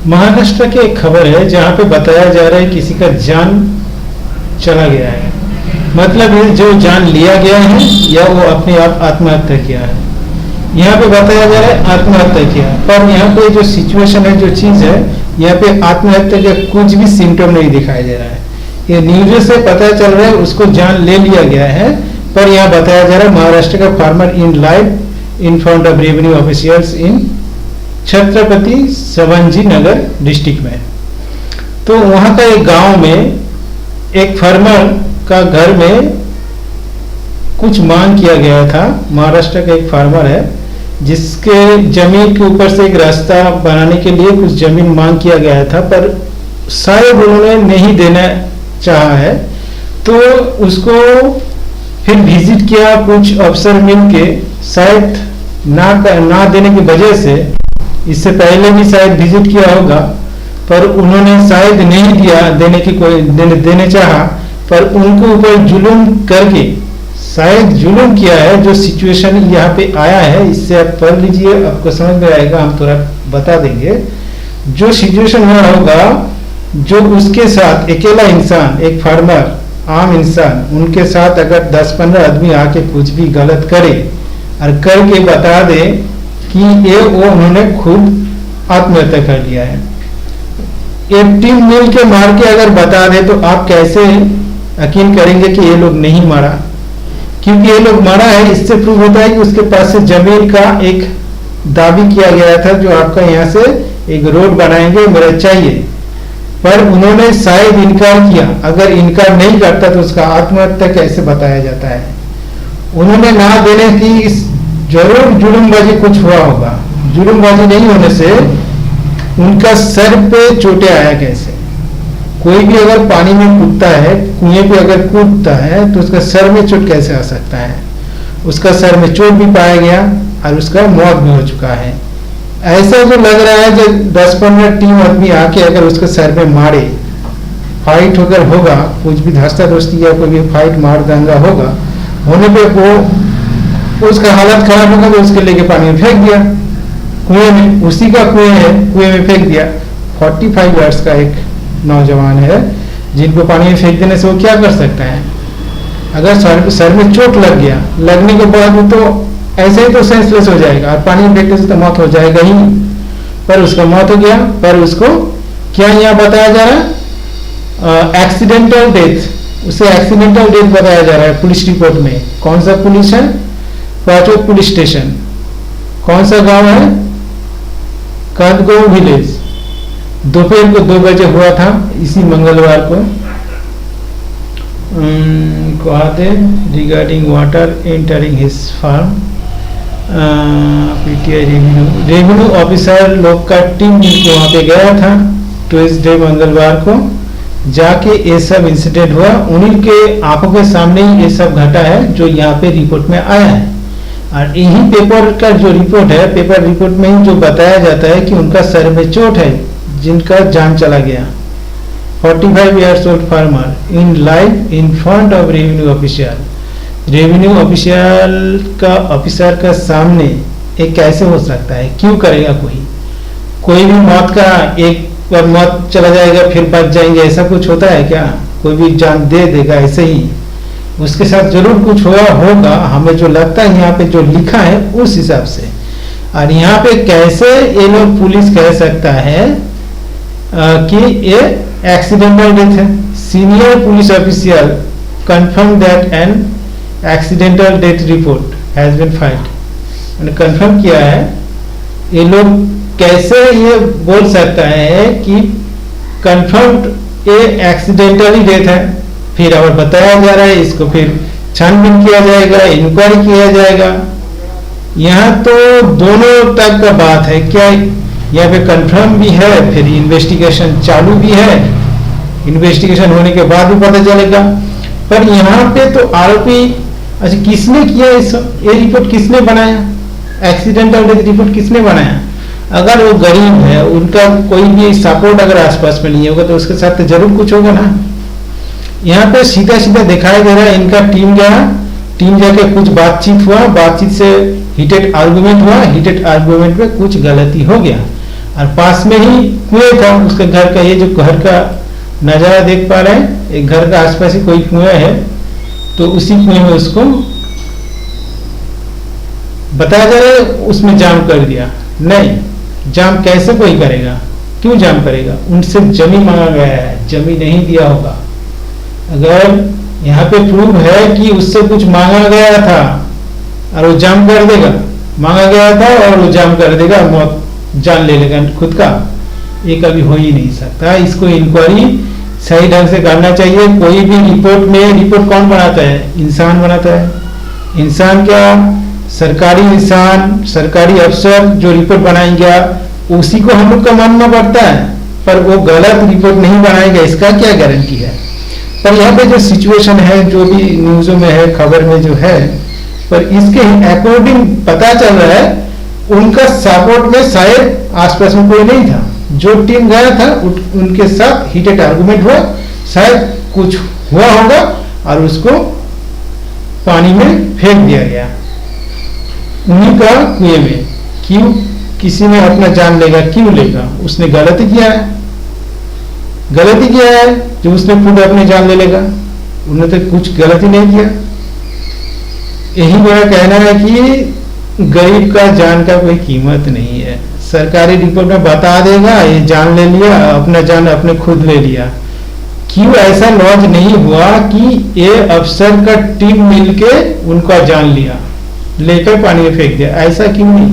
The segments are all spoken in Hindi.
महाराष्ट्र की एक खबर है जहां पे बताया जा रहा है किसी का जान चला गया है। मतलब ये जो जान लिया गया है या वो अपने आप आत्महत्या किया है। यहाँ पे बताया जा रहा है आत्महत्या किया, पर यहाँ पे जो सिचुएशन है, जो चीज है, यहाँ पे आत्महत्या का कुछ भी सिम्टम नहीं दिखाई दे रहा है। ये न्यूज से पता चल रहा है उसको जान ले लिया गया है, पर यहाँ बताया जा रहा है महाराष्ट्र का farmer in live in front of revenue officials in Chhatrapati Shivaji Nagar district में। तो वहां का एक गांव में एक फार्मर का घर में कुछ मांग किया गया था। महाराष्ट्र का एक फार्मर है जिसके जमीन के ऊपर से एक रास्ता बनाने के लिए कुछ जमीन मांग किया गया था, पर शायद उन्होंने नहीं देना चाहा है। तो उसको फिर विजिट किया कुछ अफसर मिलके, शायद ना देने की वजह से, इससे पहले भी शायद विजिट किया होगा, पर उन्होंने शायद नहीं दिया देने की कोई देने चाहा, पर उनको ऊपर जुल्म करके शायद जुल्म किया है। जो सिचुएशन यहाँ पे आया है, इससे आप पढ़ लीजिए, आपको समझ में आएगा, हम थोड़ा बता देंगे। जो सिचुएशन हुआ होगा, जो उसके साथ अकेला इंसान, एक फार्मर, आम इंसान, उनके साथ अगर 10-15 आदमी आके कुछ भी गलत करे और करके बता दे कि ये वो उन्होंने खुद आत्महत्या कर लिया है, एक टीम मिल के मार के अगर बता दे, तो आप कैसे यकीन करेंगे कि ये लोग नहीं मारा? क्योंकि ये लोग मारा है, इससे प्रूव होता है कि उसके पास से जमीन का एक दावी किया गया था, जो आपका यहाँ से एक रोड बनाएंगे मेरा चाहिए, पर उन्होंने शायद इनकार किया। अगर इनकार नहीं करता तो उसका आत्महत्या कैसे बताया जाता है? उन्होंने ना देने की जरूर जुल्मबाजी कुछ हुआ होगा। जुल्मबाजी नहीं होने से उनका सर पे चोटें आया कैसे? कोई भी अगर पानी में कूदता है, कुएं पे अगर कूदता है, तो उसका सर में चोट कैसे आ सकता है? उसका सर में चोट भी पाया गया और उसका मौत भी हो चुका है। ऐसा जो लग रहा है, जो 10-15 टीम आदमी आके अगर उसके सर में मारे, फाइट होकर होगा, कुछ भी धस्ता धस्ती या कोई भी फाइट मार दंगा होगा, होने पे वो उसका हालत खराब होगा, तो उसके लेके पानी में फेंक दिया, कुएं में, उसी का कुएं है, कुएं में फेंक दिया। 45 इयर्स का एक नौजवान है जिनको पानी में फेंक देने से वो क्या कर सकता है? अगर सर में चोट लग गया, लगने के बाद तो ऐसे ही तो सेंसलेस हो जाएगा, और पानी में फेंकने से तो मौत हो जाएगा ही। पर उसका मौत हो गया, पर उसको क्या यहाँ बताया जा रहा है? Accidental death. उसे एक्सीडेंटल डेथ बताया जा रहा है पुलिस रिपोर्ट में। कौन सा पुलिस है? Pachok police station. कौन सा गांव है? कांदगांव विलेज। दोपहर को 2 बजे हुआ था, इसी मंगलवार को। Regarding water entering his farm, PTI revenue officer लोग का टीम मिलकर वहां पे गया था ट्यूसडे मंगलवार को। जाके ये सब इंसिडेंट हुआ, उन्हीं के आंखों के सामने ही ये सब घटा है जो यहाँ पे रिपोर्ट में आया है। और यही पेपर का जो रिपोर्ट है, पेपर रिपोर्ट में ही जो बताया जाता है कि उनका सर में चोट है, जिनका जान चला गया। 45 years old farmer in live in front of revenue official। Revenue officer का सामने एक कैसे हो सकता है? क्यों करेगा कोई भी मौत का, एक बार मौत चला जाएगा फिर बच जाएंगे, ऐसा कुछ होता है क्या? कोई भी जान दे देगा ऐसे ही? उसके साथ जरूर कुछ हुआ होगा, हमें जो लगता है यहाँ पे जो लिखा है उस हिसाब से। और यहाँ पे कैसे ये लोग पुलिस कह सकता है कि ये एक्सीडेंटल डेथ है? Senior police official confirm that an accidental death report has been filed. मैंने कंफर्म किया है। ये लोग कैसे ये बोल सकता है कि कंफर्म्ड ये एक्सीडेंटली डेथ है? फिर और बताया जा रहा है इसको फिर छानबीन किया जाएगा, इंक्वायरी किया जाएगा। यहाँ तो दोनों तक का बात है। क्या यहाँ पे कंफर्म भी है, फिर इन्वेस्टिगेशन चालू भी है, इन्वेस्टिगेशन होने के बाद भी पता चलेगा। पर यहाँ पे तो आरोपी, अच्छा किसने किया ये रिपोर्ट किसने बनाया? एक्सीडेंटल डेथ रिपोर्ट किसने बनाया? अगर वो गरीब है, उनका कोई भी सपोर्ट अगर आसपास में नहीं होगा, तो उसके साथ तो जरूर कुछ होगा ना। यहाँ पे सीधा सीधा दिखाई दे रहा है, इनका टीम जाके कुछ बातचीत हुआ, बातचीत से हीटेड आर्गुमेंट हुआ, हीटेड आर्गुमेंट में कुछ गलती हो गया। और पास में ही कुएं था उसके घर का। ये जो घर का नजारा देख पा रहे हैं, एक घर का आसपास ही कोई कुआं है, तो उसी कुएं में उसको बताया जा रहा है उसमें जाम कर दिया। नहीं, जाम कैसे कोई करेगा, क्यों जाम करेगा? उनसे जमीन मांगा गया है, जमीन नहीं दिया होगा। अगर यहाँ पे प्रूफ है कि उससे कुछ मांगा गया था और वो जाम कर देगा, मांगा गया था और वो जाम कर देगा, मौत जान ले लेगा खुद का, ये कभी हो ही नहीं सकता। इसको इंक्वायरी सही ढंग से करना चाहिए। कोई भी रिपोर्ट में, रिपोर्ट कौन बनाता है? इंसान बनाता है। इंसान क्या, सरकारी इंसान, सरकारी अफसर जो रिपोर्ट बनाएंगे उसी को हम लोग का मानना पड़ता है, पर वो गलत रिपोर्ट नहीं बनाएगा, इसका क्या गारंटी है? पर यहाँ पे जो सिचुएशन है, जो भी न्यूज़ों में है, खबर में जो है, पर इसके अकॉर्डिंग पता चल रहा है उनका सपोर्ट में शायद आसपास में कोई नहीं था। जो टीम गया था उनके साथ हीटेड आर्गुमेंट हुआ, शायद कुछ हुआ होगा और उसको पानी में फेंक दिया गया उन्हीं का कुएं में। क्यों किसी ने अपना जान लेगा? क्यों लेगा? उसने गलती किया है, गलती किया है जो उसने खुद अपने जान ले लेगा। उन्होंने तो कुछ गलती नहीं किया। यही मेरा कहना है कि गरीब का जान का कोई कीमत नहीं है। सरकारी रिपोर्ट में बता देगा ये जान ले लिया, अपना जान अपने खुद ले लिया। क्यों ऐसा लॉज नहीं हुआ कि ये अफसर का टीम मिलके उनका जान लिया, लेकर पानी में फेंक दिया? ऐसा क्यों नहीं?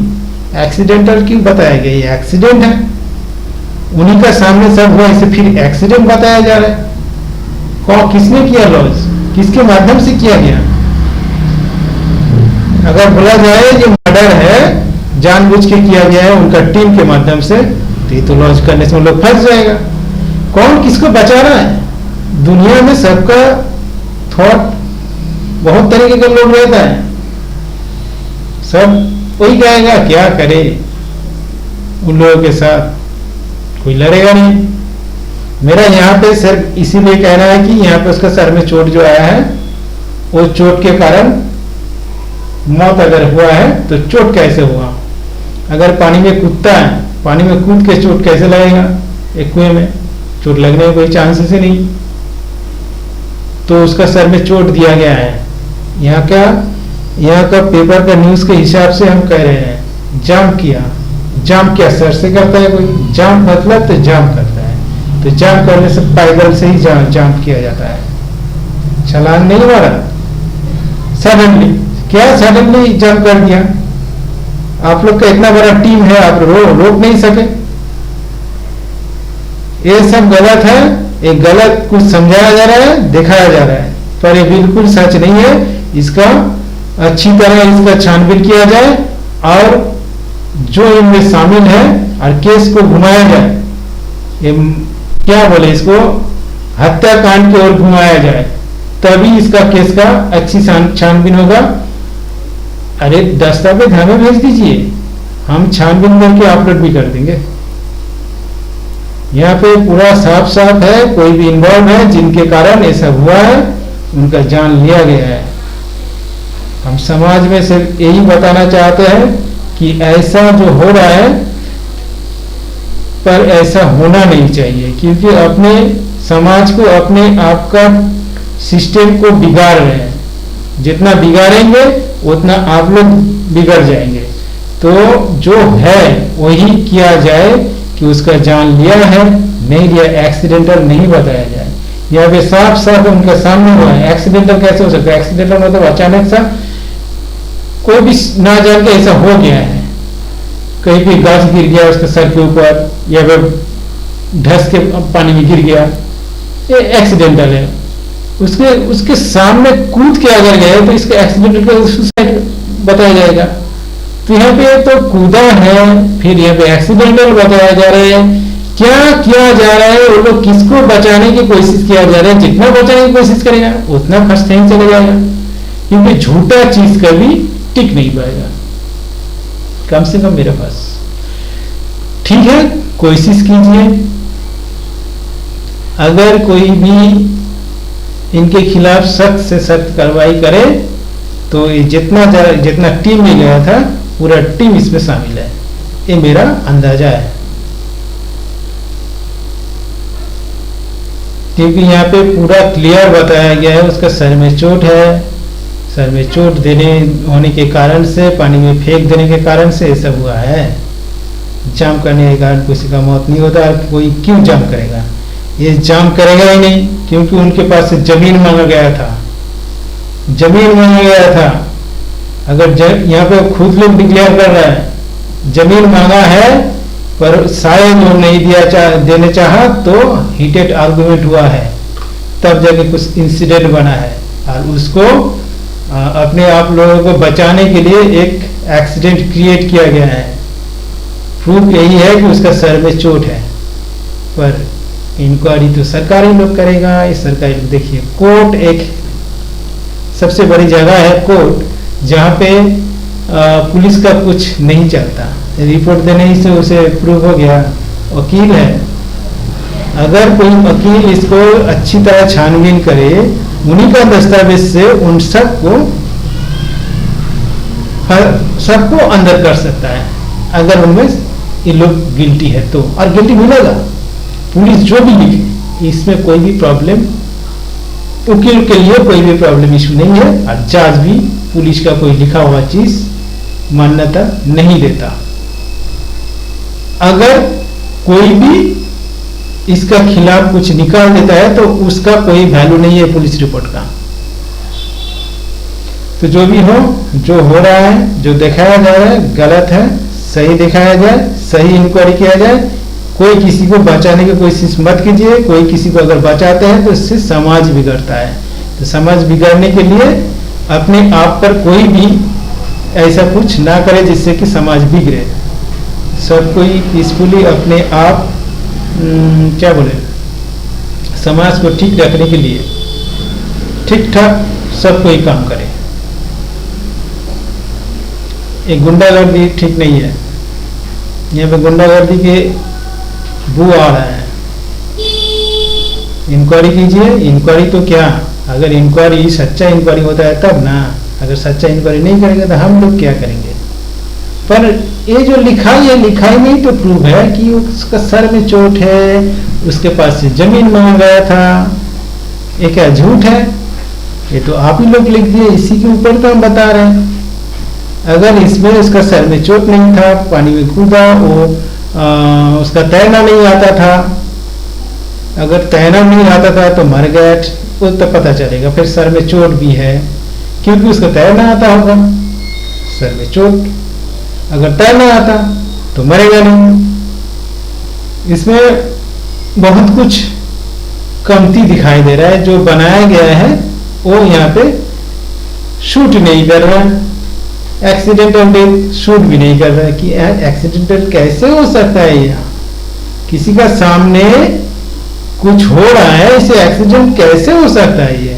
एक्सीडेंटल क्यों बताया गया? ये एक्सीडेंट है, उन्हीं का सामने सब हुआ, इसे फिर एक्सीडेंट बताया जा रहा है। कौन, किसने किया लॉज? किसके माध्यम से किया गया? अगर बोला जाए ये मर्डर है, जानबूझ के किया गया है उनका टीम के माध्यम से, तो ये तो लॉन्च करने से लोग फंस जाएगा। कौन किसको बचा रहा है? दुनिया में सबका थॉट बहुत तरीके का लोग रहता है, सब वही कहेगा क्या करे, उन लोगों के साथ कोई लड़ेगा नहीं। मेरा यहाँ पे सिर्फ इसीलिए कहना है कि यहाँ पे उसका सर में चोट जो आया है, वो चोट के कारण मौत अगर हुआ है तो चोट कैसे हुआ? अगर पानी में कूदता है, पानी में कूद के चोट कैसे लगेगा? एक कुएं में चोट लगने का कोई चांसेस ही नहीं। तो उसका सर में चोट दिया गया है। यहाँ क्या, यहाँ का पेपर का न्यूज के हिसाब से हम कह रहे हैं जाम किया। जाम क्या सर से करता है कोई? जाम मतलब तो जाम करता है, तो जाम करने से पैदल से ही जाम किया जाता है, छलांग नहीं मारा। सडनली क्या, सडनली जाम कर दिया? आप लोग का इतना बड़ा टीम है, आप रोक नहीं सके? ये सब गलत है, ये गलत कुछ समझाया जा रहा है, दिखाया जा रहा है, पर ये बिल्कुल सच नहीं है। इसका अच्छी तरह इसका छानबीन किया जाए और जो इनमें शामिल है और केस को घुमाया जाए। ये क्या बोले इसको, हत्याकांड की ओर घुमाया जाए, तभी इसका केस का अच्छी छानबीन होगा। अरे दस्तावेज हमें भेज दीजिए, हम छानबीन करके अपलोड भी कर देंगे। यहाँ पे पूरा साफ साफ है, कोई भी इन्वॉल्व है जिनके कारण ऐसा हुआ है, उनका जान लिया गया है। हम समाज में सिर्फ यही बताना चाहते हैं कि ऐसा जो हो रहा है, पर ऐसा होना नहीं चाहिए, क्योंकि अपने समाज को, अपने आप का सिस्टम को बिगाड़ रहे हैं। जितना बिगाड़ेंगे उतना आप लोग बिगड़ जाएंगे। तो जो है वही किया जाए कि उसका जान लिया है, नहीं लिया, एक्सीडेंटल नहीं बताया जाए। यहाँ पे साफ साफ उनके सामने हुआ है। एक्सीडेंटल कैसे हो सकता है? एक्सीडेंटल मतलब अचानक सा कोई भी ना जान के ऐसा हो गया है, कहीं भी गाछ गिर गया उसके सर के ऊपर, या फिर ढस के पानी में गिर गया, ये एक्सीडेंटल है। उसके सामने कूद के अगर गए तो इसका एक्सीडेंटल का सुसाइड बताया जाएगा। तो यहाँ पे तो कूदा है, फिर यहाँ पे एक्सीडेंटल बताया जा रहा है। क्या किया जा रहा है? वो लोग किसको बचाने की कोशिश किया जा रहा है? जितना बचाने की कोशिश करेगा उतना फर्स्ट टाइम चला जाएगा, क्योंकि झूठा चीज कभी टिक नहीं पाएगा, कम से कम मेरे पास। ठीक है, कोशिश कीजिए। अगर कोई भी इनके खिलाफ सख्त से सख्त कार्रवाई करे तो ये जितना टीम में गया था, पूरा टीम इसमें शामिल है, ये मेरा अंदाजा है। क्योंकि यहाँ पे पूरा क्लियर बताया गया है उसका सर में चोट है, सर में चोट देने होने के कारण से, पानी में फेंक देने के कारण से ये सब हुआ है। जाम करने के कारण किसी का मौत नहीं होता। कोई क्यों जाम करेगा? ये जाम करेगा ही नहीं, क्योंकि उनके पास से जमीन मांगा गया था, जमीन मांगा गया था। अगर यहाँ पे खुद लोग डिक्लेयर कर रहा है जमीन मांगा है, पर शायद वो नहीं देने चाहा तो हीटेड आर्गुमेंट हुआ है, तब जाके कुछ इंसिडेंट बना है। और उसको अपने आप लोगों को बचाने के लिए एक एक्सीडेंट क्रिएट किया गया है। प्रूफ यही है कि उसका सर में चोट है, पर इंक्वायरी तो सरकारी लोग करेगा। इस सरकारी लोग, देखिए कोर्ट एक सबसे बड़ी जगह है, कोर्ट जहाँ पे पुलिस का कुछ नहीं चलता। रिपोर्ट देने ही से उसे प्रूव हो गया। वकील है, अगर कोई वकील इसको अच्छी तरह छानबीन करे, उन्हीं का दस्तावेज से उन सबको अंदर कर सकता है, अगर उनमें ये लोग गिल्टी है तो। और गिल्टी मिलेगा, पुलिस जो भी लिखे, इसमें कोई भी प्रॉब्लम, वकील के लिए कोई भी प्रॉब्लम इशू नहीं है। और जज भी पुलिस का कोई लिखा हुआ चीज मान्यता नहीं देता। अगर कोई भी इसका खिलाफ कुछ निकाल देता है तो उसका कोई वैल्यू नहीं है पुलिस रिपोर्ट का। तो जो भी हो, जो हो रहा है, जो दिखाया जा रहा है गलत है, सही दिखाया जाए, सही इंक्वायरी किया जाए। कोई किसी को बचाने की कोशिश मत कीजिए। कोई किसी को अगर बचाते हैं तो इससे समाज बिगड़ता है। तो समाज बिगड़ने के लिए अपने आप पर कोई भी ऐसा कुछ ना करे जिससे कि समाज बिगड़े। सब कोई पीसफुली अपने आप क्या बोले, समाज को ठीक रखने के लिए ठीक ठाक सब कोई काम करे। एक गुंडागर्दी ठीक नहीं है। यहाँ पे गुंडागर्दी के बू आ रहा है। इंक्वायरी कीजिए। इंक्वायरी तो क्या, अगर इंक्वायरी सच्चा इंक्वायरी होता है तब ना। अगर सच्चा इंक्वायरी नहीं करेंगे तो हम लोग क्या करेंगे? पर ये जो लिखाई है, लिखाई में ही तो प्रूफ है कि उसका सर में चोट है, उसके पास से जमीन मांगा गया था। ये क्या झूठ है? ये तो आप ही लोग लिख दिए, इसी के ऊपर तो हम बता रहे हैं। अगर इसमें उसका सर में चोट नहीं था, पानी में कूदा, वो उसका तैरना नहीं आता था, अगर तैरना नहीं आता था तो मर गया, वो तो पता चलेगा। फिर सर में चोट भी है क्योंकि उसका तैरना आता होगा। सर में चोट, अगर तैरना आता तो मरेगा नहीं। इसमें बहुत कुछ कमती दिखाई दे रहा है। जो बनाया गया है वो यहाँ पे शूट नहीं कर रहा है। एक्सीडेंटल डेथ शूट भी नहीं कर रहा है कि एक्सीडेंटल कैसे हो सकता है। यहाँ किसी का सामने कुछ हो रहा है, इसे एक्सीडेंट कैसे हो सकता है? ये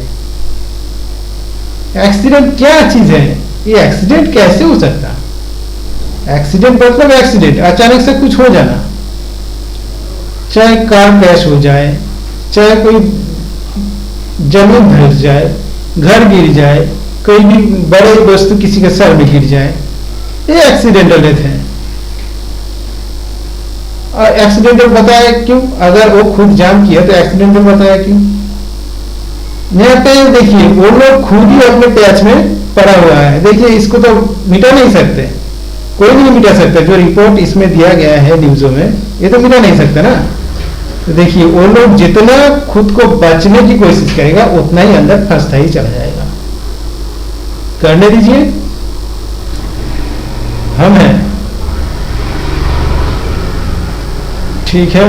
एक्सीडेंट क्या चीज है? ये एक्सीडेंट कैसे हो सकता है? एक्सीडेंट मतलब एक्सीडेंट, अचानक से कुछ हो जाना, चाहे कार क्रैश हो जाए, चाहे कोई जमीन धस जाए, घर गिर जाए, कोई भी बड़े वस्तु किसी के सर में गिर जाए, ये एक्सीडेंटल डेथ है। और एक्सीडेंटल बताया क्यों? अगर वो खुद जाम किया तो एक्सीडेंटल बताया क्यों? यहाँ पे देखिए वो लोग खुद ही अपने पैच में पड़ा हुआ है। देखिए इसको तो मिटा नहीं सकते, कोई भी नहीं मिटा सकता। जो रिपोर्ट इसमें दिया गया है न्यूज़ों में, ये तो मिटा नहीं सकता ना। तो देखिए वो लोग जितना खुद को बचने की कोशिश करेगा उतना ही अंदर फंसता ही चला जाएगा। करने दीजिए, हम हैं, ठीक है।